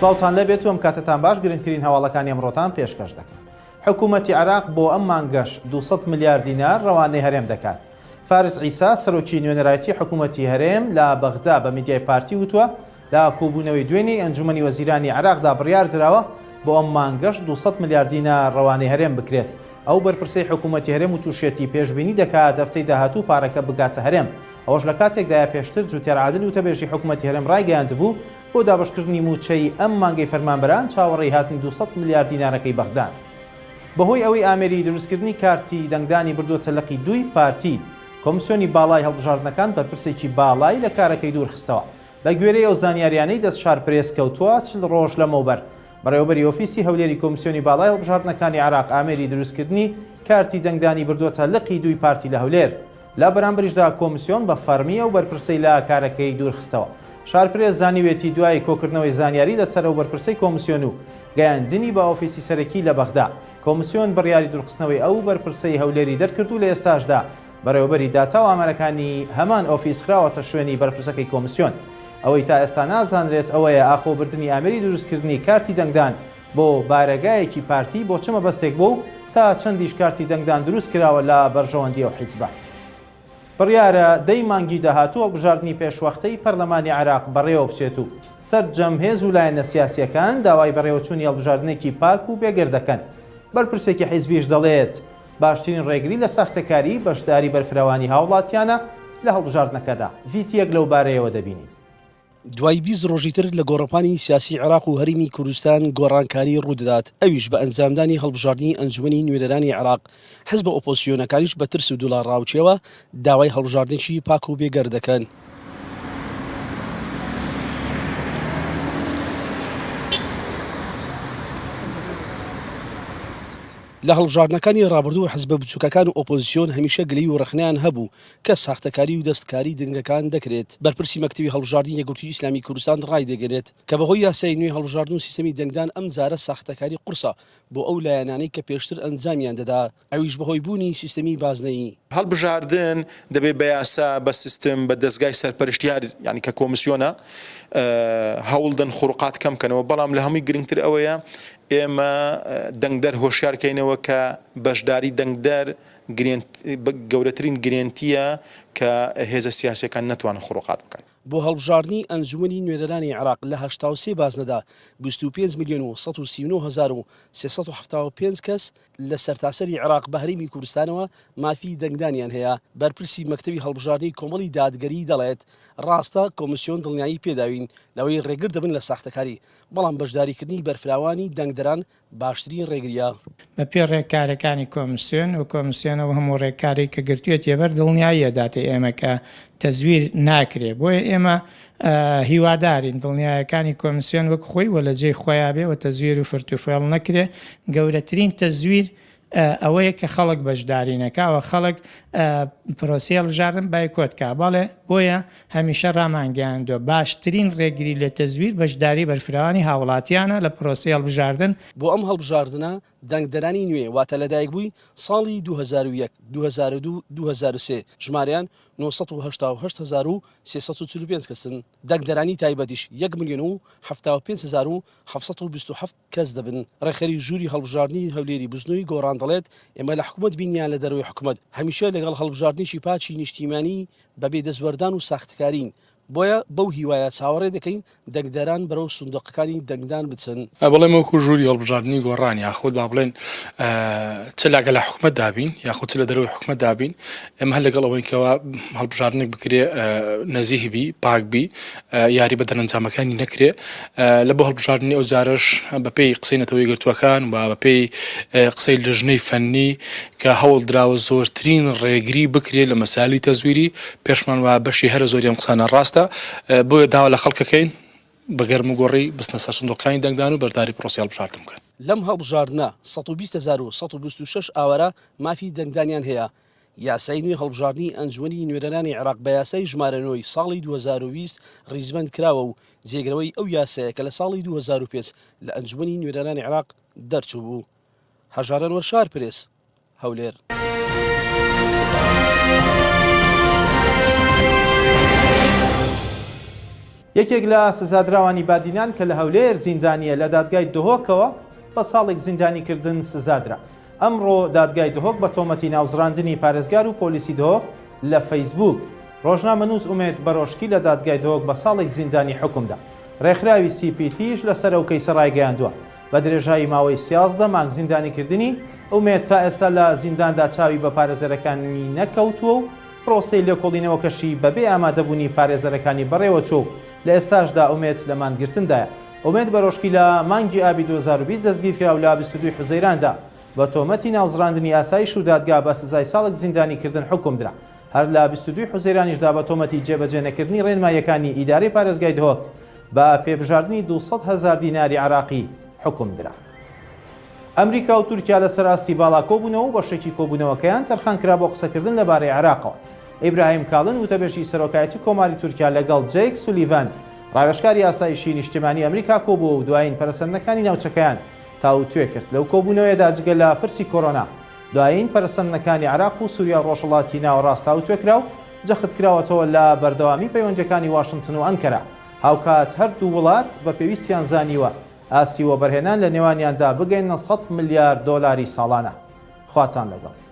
سڵاوتان لەبێت و ئەم کاتتان باش گرنگترین هەواڵەکانی ئەمڕۆتان پێشکەش دەکەن. حکوومەتی عێراق بۆ ئەم مانگەش 200 میلیارد دینار ڕەوانەی هەرێم دەکات. فارس عیسا سەرۆکی نوێنەرایەتی حکوومەتی هەرێم لە بەغدا بە میدیای پارتی وتووە لە کۆبوونەوەی دوێنێ ئەنجومەنی وەزیرانی عێراقدا بڕیار درراوە بۆ ئەم مانگەش 200 میلیارد دینار ڕەوانەی هەرێم بکرێت. ئەو بەرپرسەی حکوومەتی هەرێم و تووشێتی پێشبینی دەکات هەفتەی داهاتوو پارەکە بگاتە هەرێم. ئەوەش لە کاتێکدایە پێشتر جوتیار عادل وتەبێژی حکوومەتی هەرێم ڕایگەیاندبوو بۆ دابشکردنی موچەی ئەم مانگەی فەرمانبەران چاوەڕێی هاتنی 200 میلیارد دینارەکەی بەغدان. بەهۆی ئەوەی ئامێری دروستکردنی کارتی دەنگدانی بردووەتە لەقی دووی پارتی، کۆمیسیۆنی باڵای هەڵبژاردنەکان بەرپرسێکی باڵای لە کارەکەی دوورخستەوە. بە گوێرەی ئەو زانیاریانەی دەست شار پرێس کەوتووە 40 ڕۆژ لەمەوبەر. بەڕێوەبەری ئۆفیسی هەولێری کۆمیسیۆنی باڵای هەڵبژاردنەکانی عێراق ئامێری دروستکردنی کارتی دەنگدانی بردووەتە لەقی دووی پارتی لە هەولێر. لە بەرامبەریشدا کۆمیسیۆن بە فەرمیە و بەرپرسەی لە کارەکەی دوورخستەوە. شارپرێز زانیوێتی دوای کۆکردنەوەی زانیاری لەسەر ئەو بەرپرسەی کۆمیسیۆن و گەیاندنی بە ئۆفیسی سەرەکی لە بەغدا. کۆمیسیۆن بڕیاری دوورخستنەوەی ئەو بەرپرسەی هەولێری دەرکرد و لە ئێستاشدا بەڕێوەبەری داتا و ئامارەکانی هەمان ئۆفیس خراوەتە شوێنی بەرپرسەکەی کۆمیسیۆن. ئەوەی تا ئێستا نازانرێت ئەوەیە ئاخۆبردننی ئامێری دروستکردنی کارتی دەنگدان بۆ بارەگایەکی پارتی بۆ چمە بەستێک بوو تا چەندیش کارتی دەنگدان دروست کراوە لە بەرژەوەندی ئەو حیزبە. بڕیارە دەی مانگی داهاتوو هەڵبژاردننی پێشوەختەی پەرلەمانی عێراق بەڕێوە بچێت و سەرجەم هێز و لایەنە سیاسیەکان داوای بەڕێوەچوونی هەڵبژاردنێکی پاک و بێگەر دەکەن. بەرپرسێکی حیزبیش دەڵێت باشترین ڕێگری لە ساختەکاری بەشداری بەرفراوانی هاوڵاتیانە لە هەڵبژاردنەکەدا. ڤیتیەک لەو بارەیەوە دەبینی. دوای 20 ڕۆژی تر لە گۆڕەپانی سیاسی عێراق و هەرێمی کوردستان گۆڕانکاری ڕوودەدات، ئەویش بە ئەنجامدانی هەڵبژاردننی ئەنجومەنی نوێنەرانی عێراق. حزب ئۆپۆزیسیۆنەکانیش بە ترس و دۆلار ڕاوچێەوە داوای هەڵبژاردنێکی پاک و بێگەر دەکەن. لە هەڵبژاردنەکانی ڕابردوو حزبە بچووکەکان و ئۆپۆزیسیۆن هەمیشە گلەی و ڕخنیان هەبوو کە ساختەکاری و دەستکاری دنگەکان دەکرێت. بەرپرسی مەکتەبی هەڵبژاردننی یەکگرتووی ئیسلامی کوردستان ڕای دەگەرێت کە بەهۆی یاسای نوێی هەڵبژاردن و سیستەمی دەنگدان ئەم جارە ساختەکاری قورسە بۆ ئەو لایەنانەی کە پێشتر ئەنجامیان دەدا، ئەویش بەهۆی بوونی سیستەمی بازنەیی. هەڵبژاردن دەبێت بە یاسا بە سیستم بە دەستگای سەرپەرشتیار یعنی کە کۆمیسیۆنە هەوڵدن خوڕقات کەم بکەنەوە، بەڵام لە هەمووی گرنگتر ئەوەیە ئێمە دەنگدەر هۆشیارکەینەوە کە بەشداری دەنگدەر گەورەترین گرێنتیە کە هێزە سیاسیەکان نەتوانن خوڕقات بکەن. بۆ هەڵبژاردننی ئەنجومەنی نوێنەرانی عێراق لە 83 بازنەدا 25 میلیۆن و 139,375 کەس لە سەرتاسەری عێراق بە هەرێمی کوردستانەوە مافی دەنگدانیان هەیە. بەرپرسی مەکتەبی هەڵبژاردننی کۆمەڵی دادگەری دەڵێت ڕاستە کۆمیسیۆن دڵنیایی پێداوین لەوەی ڕێگر دەبن لە ساختەکاری، بەڵام بەشداریکردنی بەرفراوانی دەنگدەران باشترین ڕێگریە. بە پێ ڕێکارەکانی کۆمیسیۆن و کۆمیسیۆنەوە هەموو ڕێکاری کە گرتوێت ێبەر دڵنیاییە داتێ ئێمە کە تەزویر ناکرێ. بۆیە ئێمە هیوادارین دڵنیایەکانی کۆمیسیۆن وەک خۆی وە لە جێی خۆیان بێ و تەزویر و فرتوفێڵ نەکرێ. گەورەترین تەزویر ئەوەیە کە خەڵک بەشداری نەکاوە، خەڵک پرۆسی هەڵبژاردن بایکۆتکا. بەڵێ بۆیە هەمیشە ڕامانگەیاندووە باشترین ڕێگری لە تەزویر بەشداری بەرفراوانی هاوڵاتیانە لە پرۆسی هەڵبژاردن. بۆ ئەم هەڵبژاردنە دەنگدەرانی نوێ واتە لەدایک بووی ساڵی 2001 2002 2003 ژمارەیان 988,345 کەسن. دەنگدەرانی تایبەتیش 1,075,727 کەس دەبن. ڕێخەری ژووری هەڵبژاردننی هەولێری بزنەوەی گۆڕان دەڵێت ئێمە لە حکوومەت بینیان لە دەروی حکوومەت هەمیشە لەگەڵ هەڵبژاردنێکی پاچی نیشتیمانی بەبێ دەستوەردان و ساختەکارین. بۆیە بەو هیوایە چاوەڕێ دەکەین دەنگدەران بەرەو سندوقەکانی دەنگدان بچن. بەڵێ وەکو ژووری هەڵبژاردننی گۆڕان یاخود با بڵێن چ لاگە لە حکوومەت دابین یاخود چ لە دەروی حکوومەت دابین، ئێمە هەر لەگەڵ ئەوەی کەەوە هەڵبژاردنێک بکرێ نەزیهبی پاکبی یاری بە دەرەنجامەکانی نەکرێ لە بۆ هەڵبژاردننی ئەو جارش بەپێی قسەی نەتەوەی گرتووەکان و بەپێی قسەی لژنەی فەنی کە هەوڵ دراوە زۆرترین ڕێگری بکرێت لە مەسالی تەزویری پێشمان وە بەشی هەرە زۆری ئەم قسانە ڕاستە. بۆیە داوا لە خەڵکەکەین بەگەرم و گۆڕی بستنە سەر سندوقەکانی دەنگدان و بەرداری پرۆسی هەڵبژاردن بکەن. لەم هەڵبژاردنە 120,126 ئاوارە مافی دەنگدانیان هەیە. یاسای نوێی هەڵبژاردننی ئەنجومەنی نوێنەرانی عێراق بە یاسای ژمارەنەوەی ساڵی 2020 ڕیزبەند کراوە و جێگرەوەی ئەو یاسایە کە لە ساڵی 2005 لە ئەنجومەنی نوێنەرانی عێراق دەرچوو بوو. هەژارن وەرشار پرێس، هەولێر. یەکێک لە سزادراوانی بادینان کە لە هەولێر زیندانیە لە دادگای دهۆکەوە بە ساڵێک زیندانیکردن سزادرا. ئەمڕۆ دادگای دهۆک بە تۆمەتی ناوزڕاندنی پارێزگار و پۆلیسی دهۆک لە فەیسبوک ڕۆژنامەنووس ئومێد بەڕۆشکی لە دادگای دهۆک بە ساڵێک زیندانی حکومدا. ڕێکخراوی CPTش لەسەر ئەو کەیسە ڕایگەیاندووە بە درێژایی ماوەی 13 مانگ زیندانیکردنی. ئومێد تا ئێستا لە زینداندا چاوی بە پارێزەرەکانی نەکەوتووە و پرۆسەی لێکۆڵینەوەکەشی بەبێ ئامادەبوونی پارێزەرەکانی بەڕێوە چوو. لە ئێستاشدا ئومێد لە مانگرتندایە. ئومێد بەڕۆشکی لە مانگی ئابی 2020 دەستگیر کرا و لە 22 حوزەیراندا بە تۆمەتی ناوزڕاندنی ئاسایش و دادگا بە سزای ساڵێک زیندانیکردن حکومدرا. هەر لە 22 حوزەیرانیشدا بە تۆمەتی جێبەجێنەکردنی ڕێنمایەکانی ئیدارەی پارێزگای دهۆک بە پێبژاردننی 200,000 دیناری عراقی حکومدرا. ئەمریکا و تورکیا لە سەراستی باڵا کۆبوونەوە و بەشێکی کۆبوونەوەکەیان تەرخان کرا بۆ قسەکردن لەبارەی عراقەوە. ئیبراهیم کاڵن وتەبێژی سەرۆکایەتی کۆماری تورکیا لەگەڵ جەیک سولیڤان ڕاوێژکاری ئاسایشی نیشتیمانی ئەمریکا کۆبووە و دوایین پەرسەندنەکانی ناوچەکەیان تاوتوێ کرد. لەو کۆبوونەوەیەدا جگە لە پرسی کۆرۆنا دوایین پەرسەندنەکانی عراق و سووریا و ڕۆژهەڵاتی ناوەڕاست تاوتوێ کرا و جەخت کراوەتەوە لە بەردەوامی پەیوەندەکانی واشنگتن و ئەنکەرا. هاوکات هەردوو وڵات بە پێویستیان زانیوە ئاستی وەبەرهێنان لە نێوانیاندا بگەینە 100 ملیار دۆلاری ساڵانە. خواتان لەگەڵ.